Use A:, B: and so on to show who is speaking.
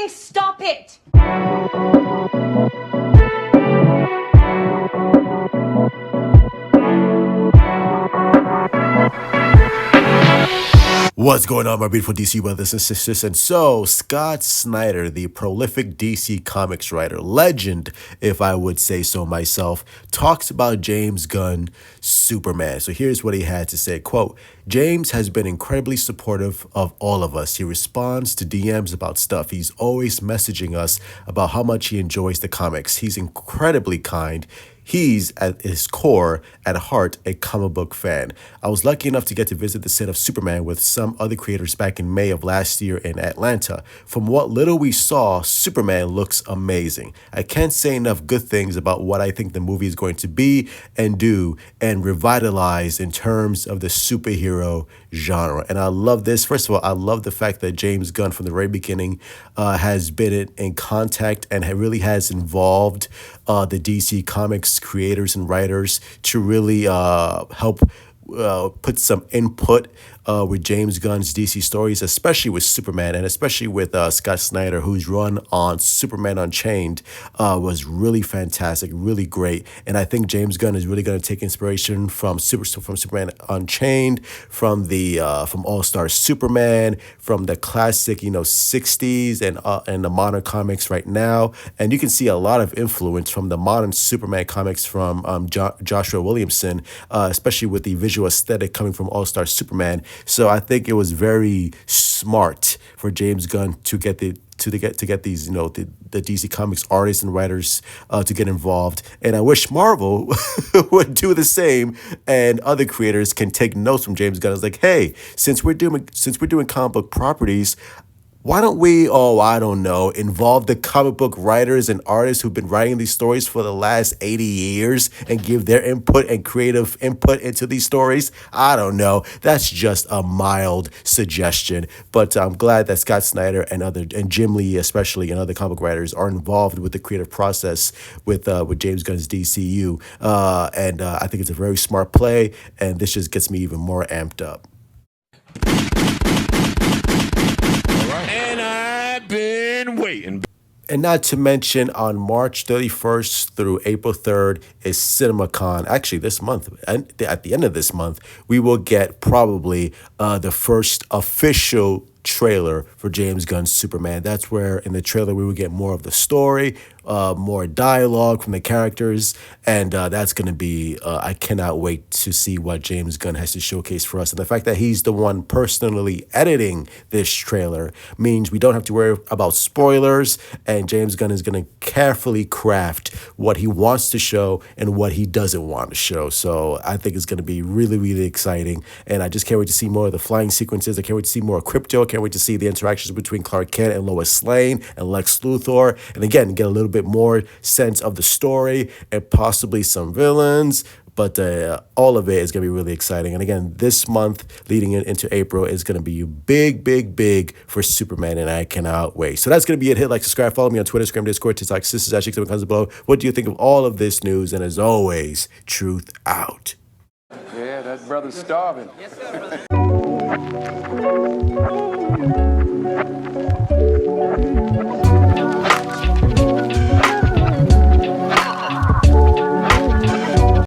A: fucking stop it!
B: What's going on, my beautiful DC brothers and sisters? And so, Scott Snyder, the prolific DC Comics writer, legend, if I would say so myself, talks about James Gunn, Superman. So here's what he had to say, quote, James has been incredibly supportive of all of us. He responds to DMs about stuff. He's always messaging us about how much he enjoys the comics. He's incredibly kind. He's, at his core, at heart, a comic book fan. I was lucky enough to get to visit the set of Superman with some other creators back in May of last year in Atlanta. From what little we saw, Superman looks amazing. I can't say enough good things about what I think the movie is going to be and do and revitalize in terms of the superhero genre. And I love this. First of all, I love the fact that James Gunn, from the very beginning, has been in contact and really has involved the DC Comics creators and writers to really help put some input with James Gunn's DC stories, especially with Superman and especially with Scott Snyder, whose run on Superman Unchained was really fantastic, really great. And I think James Gunn is really going to take inspiration from Superman Unchained, from All-Star Superman, from the classic 60s and the modern comics right now. And you can see a lot of influence from the modern Superman comics from Joshua Williamson, especially with the visual aesthetic coming from All-Star Superman. So I think it was very smart for James Gunn to get these the DC Comics artists and writers to get involved, and I wish Marvel would do the same, and other creators can take notes from James Gunn. It's like, hey, since we're doing comic book properties, why don't we, involve the comic book writers and artists who've been writing these stories for the last 80 years and give their input and creative input into these stories? I don't know. That's just a mild suggestion. But I'm glad that Scott Snyder and Jim Lee especially and other comic book writers are involved with the creative process with James Gunn's DCU. And I think it's a very smart play, and this just gets me even more amped up.
C: And I've been waiting.
B: And not to mention, on March 31st through April 3rd is CinemaCon. Actually, this month, at the end of this month, we will get probably the first official trailer for James Gunn's Superman. That's where in the trailer we will get more of the story, more dialogue from the characters, and that's going to be, I cannot wait to see what James Gunn has to showcase for us. And the fact that he's the one personally editing this trailer means we don't have to worry about spoilers, and James Gunn is going to carefully craft what he wants to show and what he doesn't want to show. So I think it's going to be really, really exciting, and I just can't wait to see more of the flying sequences. I can't wait to see more of Crypto. I can't wait to see the interactions between Clark Kent and Lois Lane and Lex Luthor, and again, get a little bit more sense of the story and possibly some villains. But all of it is going to be really exciting. And again, this month leading into April is going to be big, big, big for Superman, and I cannot wait. So that's going to be it. Hit like, subscribe, follow me on Twitter, Instagram, Discord, TikTok, sisters, Ashley, comes below. What do you think of all of this news? And as always, truth out.
D: Yeah, that brother's starving.
A: Yes, sir, brother.